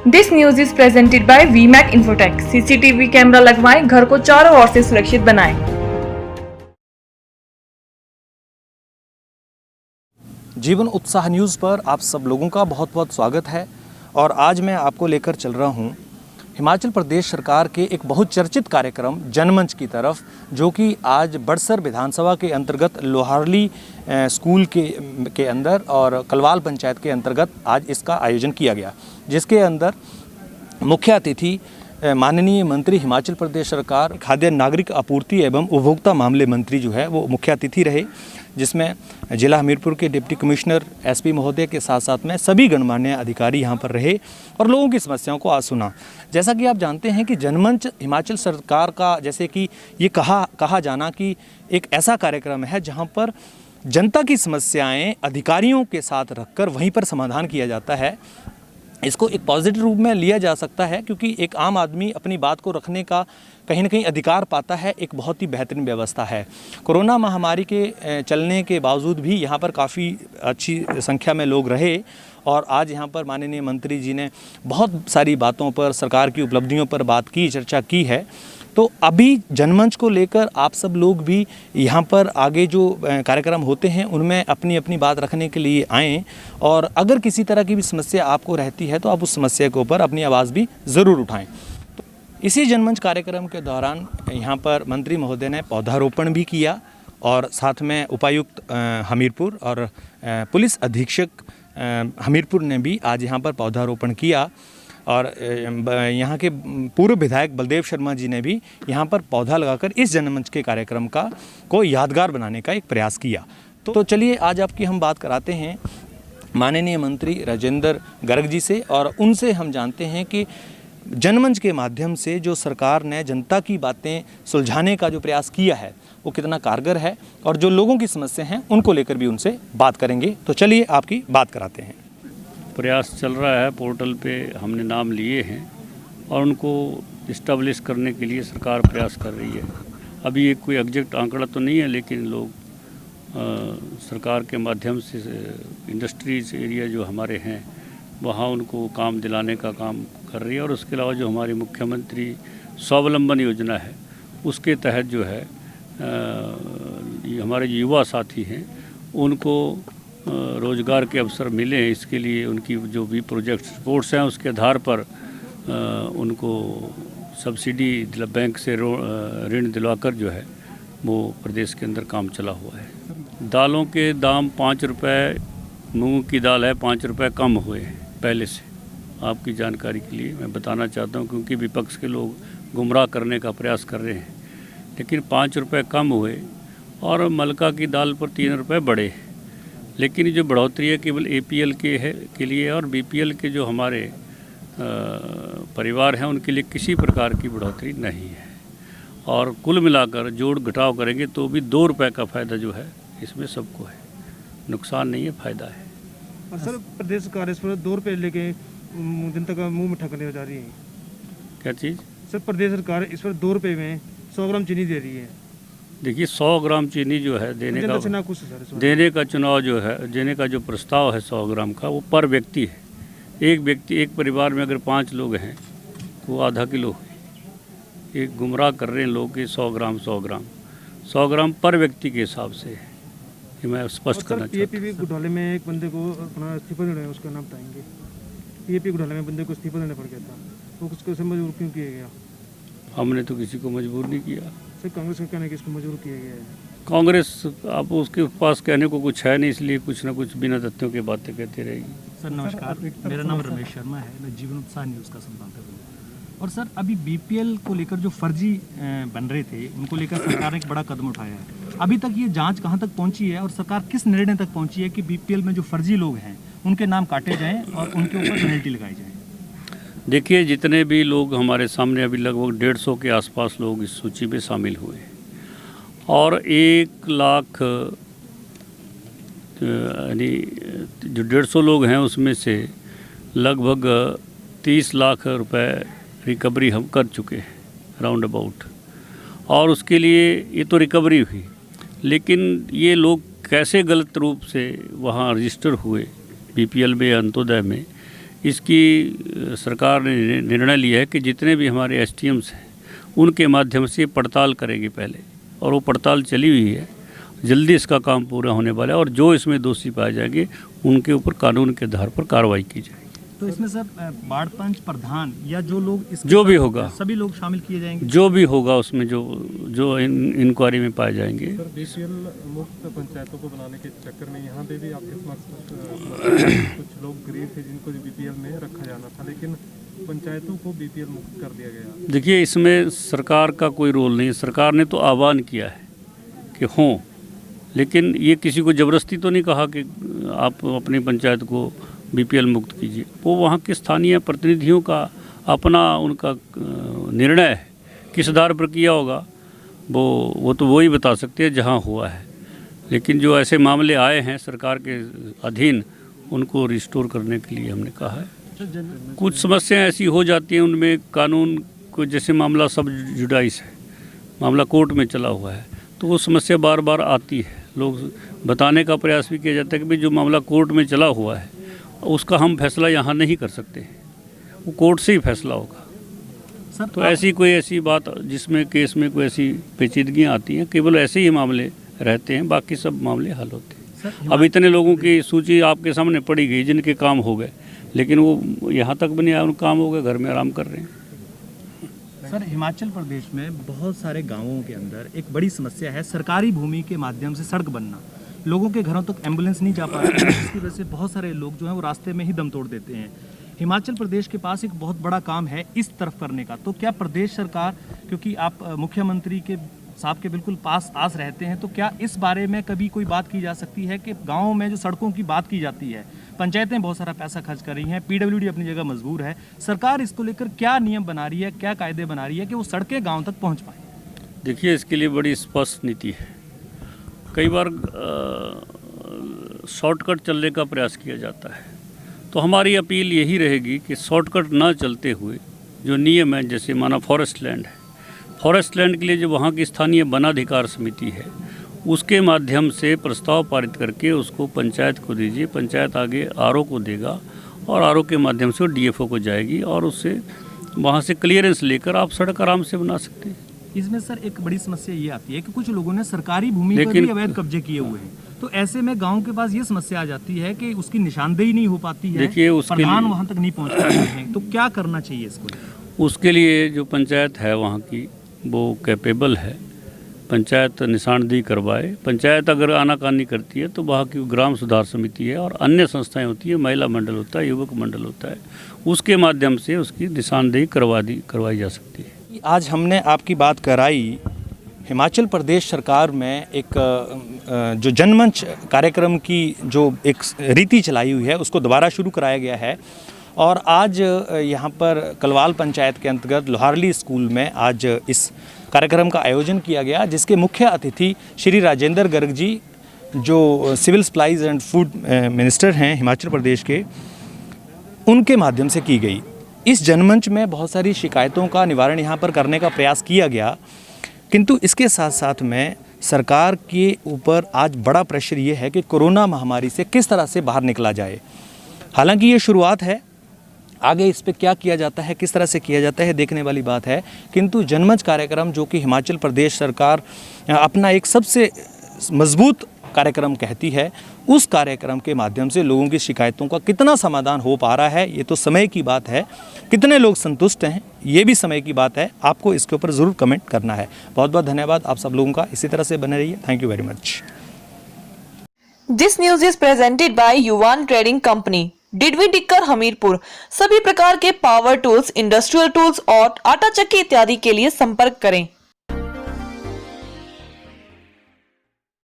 This news is presented by Weemac infotech. CCTV camera लगवाएं, घर को चारों ओर से सुरक्षित बनाएं। जीवन उत्साह न्यूज़ पर आप सब लोगों का बहुत बहुत स्वागत है। और आज मैं आपको लेकर चल रहा हूं हिमाचल प्रदेश सरकार के एक बहुत चर्चित कार्यक्रम जनमंच की तरफ, जो कि आज बड़सर विधानसभा के अंतर्गत लोहारली स्कूल के अंदर और कलवाल पंचायत के अंतर्गत आज इसका आयोजन किया गया, जिसके अंदर मुख्य अतिथि माननीय मंत्री हिमाचल प्रदेश सरकार खाद्य नागरिक आपूर्ति एवं उपभोक्ता मामले मंत्री जो है वो मुख्य अतिथि रहे, जिसमें जिला हमीरपुर के डिप्टी कमिश्नर एसपी महोदय के साथ साथ में सभी गणमान्य अधिकारी यहां पर रहे और लोगों की समस्याओं को आज सुना। जैसा कि आप जानते हैं कि जनमंच हिमाचल सरकार का, जैसे कि ये कहा जाना कि एक ऐसा कार्यक्रम है जहां पर जनता की समस्याएं अधिकारियों के साथ रखकर वहीं पर समाधान किया जाता है। इसको एक पॉजिटिव रूप में लिया जा सकता है, क्योंकि एक आम आदमी अपनी बात को रखने का कहीं ना कहीं अधिकार पाता है। एक बहुत ही बेहतरीन व्यवस्था है। कोरोना महामारी के चलने के बावजूद भी यहाँ पर काफ़ी अच्छी संख्या में लोग रहे और आज यहाँ पर माननीय मंत्री जी ने बहुत सारी बातों पर, सरकार की उपलब्धियों पर बात की, चर्चा की है। तो अभी जनमंच को लेकर आप सब लोग भी यहाँ पर आगे जो कार्यक्रम होते हैं उनमें अपनी अपनी बात रखने के लिए आएँ, और अगर किसी तरह की भी समस्या आपको रहती है तो आप उस समस्या के ऊपर अपनी आवाज़ भी ज़रूर उठाएं। तो इसी जनमंच कार्यक्रम के दौरान यहाँ पर मंत्री महोदय ने पौधारोपण भी किया और साथ में उपायुक्त हमीरपुर और पुलिस अधीक्षक हमीरपुर ने भी आज यहाँ पर पौधारोपण किया। और यहाँ के पूर्व विधायक बलदेव शर्मा जी ने भी यहाँ पर पौधा लगाकर इस जनमंच के कार्यक्रम को यादगार बनाने का एक प्रयास किया। तो चलिए आज आपकी हम बात कराते हैं माननीय मंत्री राजेंद्र गर्ग जी से, और उनसे हम जानते हैं कि जनमंच के माध्यम से जो सरकार ने जनता की बातें सुलझाने का जो प्रयास किया है वो कितना कारगर है, और जो लोगों की समस्या हैं उनको लेकर भी उनसे बात करेंगे। तो चलिए आपकी बात कराते हैं। प्रयास चल रहा है, पोर्टल पे हमने नाम लिए हैं और उनको इस्टेब्लिश करने के लिए सरकार प्रयास कर रही है। अभी एक कोई एग्जैक्ट आंकड़ा तो नहीं है, लेकिन लोग सरकार के माध्यम से इंडस्ट्रीज एरिया जो हमारे हैं वहाँ उनको काम दिलाने का काम कर रही है। और उसके अलावा जो हमारी मुख्यमंत्री स्वावलंबन योजना है उसके तहत जो है ये हमारे युवा साथी हैं उनको रोज़गार के अवसर मिले हैं। इसके लिए उनकी जो भी प्रोजेक्ट रिपोर्ट्स हैं उसके आधार पर उनको सब्सिडी बैंक से ऋण दिलवाकर जो है वो प्रदेश के अंदर काम चला हुआ है। दालों के दाम 5 रुपये, मूंग की दाल है 5 रुपये कम हुए हैं पहले से। आपकी जानकारी के लिए मैं बताना चाहता हूँ, क्योंकि विपक्ष के लोग गुमराह करने का प्रयास कर रहे हैं, लेकिन 5 रुपये कम हुए और मलका की दाल पर 3 रुपये बढ़े। लेकिन जो बढ़ोतरी है केवल APL के लिए, और BPL के जो हमारे परिवार हैं उनके लिए किसी प्रकार की बढ़ोतरी नहीं है। और कुल मिलाकर जोड़ घटाव करेंगे तो भी 2 रुपये का फ़ायदा जो है इसमें सबको है, नुकसान नहीं है, फ़ायदा है। और सर प्रदेश सरकार इस पर 2 रुपये लेके जनता का मुँह मीठा करने जा रही है। क्या चीज़? सर प्रदेश सरकार इस पर 2 रुपये में 100 ग्राम चीनी दे रही है। देखिए 100 ग्राम चीनी जो है देने का चुनाव जो है, देने का जो प्रस्ताव है 100 ग्राम का, वो पर व्यक्ति है। एक परिवार में अगर 5 लोग हैं तो वो आधा किलो है। एक गुमराह कर रहे हैं लोग कि 100 ग्राम पर व्यक्ति के हिसाब से है। कि मैं स्पष्ट करना चाहता हूँ। PAP घोटाले में एक बंदे को अपना इस्तीफा देना है, उसका नाम बताएंगे। PAP घोटाले में बंदे को इस्तीफा देना पड़ गया था, वो उसको मजबूर क्यों किया गया? हमने तो किसी को मजबूर नहीं किया। सर कांग्रेस का कहना है कि इसको मजबूर किया गया है। कांग्रेस आप उसके पास कहने को कुछ है नहीं, इसलिए कुछ ना कुछ बिना तथ्यों की बातें कहती रहेगी। सर नमस्कार, मेरा नाम रमेश शर्मा है, मैं जीवन उत्साह न्यूज़ का संपादक हूँ। और सर अभी BPL को लेकर जो फर्जी बन रहे थे उनको लेकर सरकार ने एक बड़ा कदम उठाया है। अभी तक ये जांच कहाँ तक पहुँची है और सरकार किस निर्णय तक पहुँची है कि BPL में जो फर्जी लोग हैं उनके नाम काटे जाएँ और उनके ऊपर पेनल्टी लगाई जाए? देखिए, जितने भी लोग हमारे सामने अभी लगभग 150 के आसपास लोग इस सूची में शामिल हुए हैं, और 1 लाख यानी जो 150 लोग हैं उसमें से लगभग 30 लाख रुपए रिकवरी हम कर चुके हैं राउंड अबाउट। और उसके लिए ये तो रिकवरी हुई, लेकिन ये लोग कैसे गलत रूप से वहाँ रजिस्टर हुए BPL में, अंत्योदय में, इसकी सरकार ने निर्णय लिया है कि जितने भी हमारे STMs हैं उनके माध्यम से पड़ताल करेंगे पहले, और वो पड़ताल चली हुई है। जल्दी इसका काम पूरा होने वाला है और जो इसमें दोषी पाए जाएंगे उनके ऊपर कानून के आधार पर कार्रवाई की जाएगी। तो इसमें सर बाढ़ पंच प्रधान या जो लोग जो भी होगा, सभी लोग शामिल किए जाएंगे, जो भी होगा उसमें जो इंक्वायरी में पाए जाएंगे। सर BPL मुक्त पंचायतों को बनाने के चक्कर में यहाँ पे भी आपके समक्ष कुछ लोग गरीब थे जिनको BPL में रखा जाना था, लेकिन पंचायतों को BPL मुक्त कर दिया गया। देखिए, इसमें सरकार का कोई रोल नहीं है। सरकार ने तो आह्वान किया है कि हों, लेकिन ये किसी को ज़बरदस्ती तो नहीं कहा कि आप अपनी पंचायत को BPL मुक्त कीजिए। वो वहाँ के स्थानीय प्रतिनिधियों का अपना उनका निर्णय है, किस आधार पर किया होगा वो तो वही बता सकते हैं जहाँ हुआ है। लेकिन जो ऐसे मामले आए हैं सरकार के अधीन, उनको रिस्टोर करने के लिए हमने कहा है। कुछ समस्याएं ऐसी हो जाती हैं उनमें कानून को, जैसे मामला सब जुडाइस है, मामला कोर्ट में चला हुआ है, तो वो समस्या बार बार आती है। लोग बताने का प्रयास भी किया जाता है कि भाई जो मामला कोर्ट में चला हुआ है उसका हम फैसला यहाँ नहीं कर सकते, वो कोर्ट से ही फैसला होगा। सर तो ऐसी बात जिसमें केस में कोई ऐसी पेचीदगियाँ आती हैं, केवल ऐसे ही मामले रहते हैं, बाकी सब मामले हल होते हैं। अब इतने लोगों की सूची आपके सामने पड़ी गई जिनके काम हो गए, लेकिन वो यहाँ तक भी नहीं आया, उनका काम हो गया, घर में आराम कर रहे हैं। सर हिमाचल प्रदेश में बहुत सारे गांवों के अंदर एक बड़ी समस्या है सरकारी भूमि के माध्यम से सड़क बनना। लोगों के घरों तक एम्बुलेंस नहीं जा पाती है, जिसकी वजह से बहुत सारे लोग जो हैं वो रास्ते में ही दम तोड़ देते हैं। हिमाचल प्रदेश के पास एक बहुत बड़ा काम है इस तरफ करने का, तो क्या प्रदेश सरकार, क्योंकि आप मुख्यमंत्री के साहब के बिल्कुल पास रहते हैं, तो क्या इस बारे में कभी कोई बात की जा सकती है कि गाँव में जो सड़कों की बात की जाती है, पंचायतें बहुत सारा पैसा खर्च कर रही हैं, PWD अपनी जगह मजबूर है, सरकार इसको लेकर क्या नियम बना रही है, क्या कायदे बना रही है कि वो सड़कें गांव तक पहुंच पाए? देखिए, इसके लिए बड़ी स्पष्ट नीति है। कई बार शॉर्टकट चलने का प्रयास किया जाता है, तो हमारी अपील यही रहेगी कि शॉर्टकट ना चलते हुए जो नियम है, जैसे माना फॉरेस्ट लैंड है, फॉरेस्ट लैंड के लिए जो वहाँ की स्थानीय वनाधिकार समिति है, उसके माध्यम से प्रस्ताव पारित करके उसको पंचायत को दीजिए, पंचायत आगे RO को देगा और RO के माध्यम से वो DFO को जाएगी और उससे वहाँ से क्लियरेंस लेकर आप सड़क आराम से बना सकते हैं। इसमें सर एक बड़ी समस्या ये आती है कि कुछ लोगों ने सरकारी भूमि पर भी अवैध कब्जे किए हुए हैं, तो ऐसे में गांव के पास ये समस्या आ जाती है कि उसकी निशानदेही नहीं हो पाती है, देखिए, उसके प्रधान वहाँ तक नहीं पहुँच पाते हैं, तो क्या करना चाहिए इसको? उसके लिए जो पंचायत है वहाँ की, वो कैपेबल है, पंचायत निशानदेही करवाए। पंचायत अगर आनाकानी करती है तो वहाँ की ग्राम सुधार समिति है और अन्य संस्थाएं होती है, महिला मंडल होता है, युवक मंडल होता है, उसके माध्यम से उसकी निशानदेही करवाई जा सकती है। आज हमने आपकी बात कराई हिमाचल प्रदेश सरकार में एक जो जनमंच कार्यक्रम की जो एक रीति चलाई हुई है उसको दोबारा शुरू कराया गया है, और आज यहाँ पर कलवाल पंचायत के अंतर्गत लोहारली स्कूल में आज इस कार्यक्रम का आयोजन किया गया, जिसके मुख्य अतिथि श्री राजेंद्र गर्ग जी, जो civil supplies and food minister हैं हिमाचल प्रदेश के, उनके माध्यम से की गई। इस जनमंच में बहुत सारी शिकायतों का निवारण यहाँ पर करने का प्रयास किया गया, किंतु इसके साथ साथ में सरकार के ऊपर आज बड़ा प्रेशर ये है कि कोरोना महामारी से किस तरह से बाहर निकला जाए। हालांकि ये शुरुआत है, आगे इस पे क्या किया जाता है, किस तरह से किया जाता है, देखने वाली बात है। किंतु जनमंच कार्यक्रम जो कि हिमाचल प्रदेश सरकार अपना एक सबसे मजबूत कार्यक्रम कहती है, उस कार्यक्रम के माध्यम से लोगों की शिकायतों का कितना समाधान हो पा रहा है ये तो समय की बात है, कितने लोग संतुष्ट हैं ये भी समय की बात है। आपको इसके ऊपर ज़रूर कमेंट करना है। बहुत बहुत धन्यवाद आप सब लोगों का, इसी तरह से बने रहिए। Thank you very much. This news is presented bye युवान ट्रेडिंग कंपनी, डिडवी टिक्कर, हमीरपुर। सभी प्रकार के पावर टूल्स, इंडस्ट्रियल टूल्स और आटा चक्की इत्यादि के लिए संपर्क करें।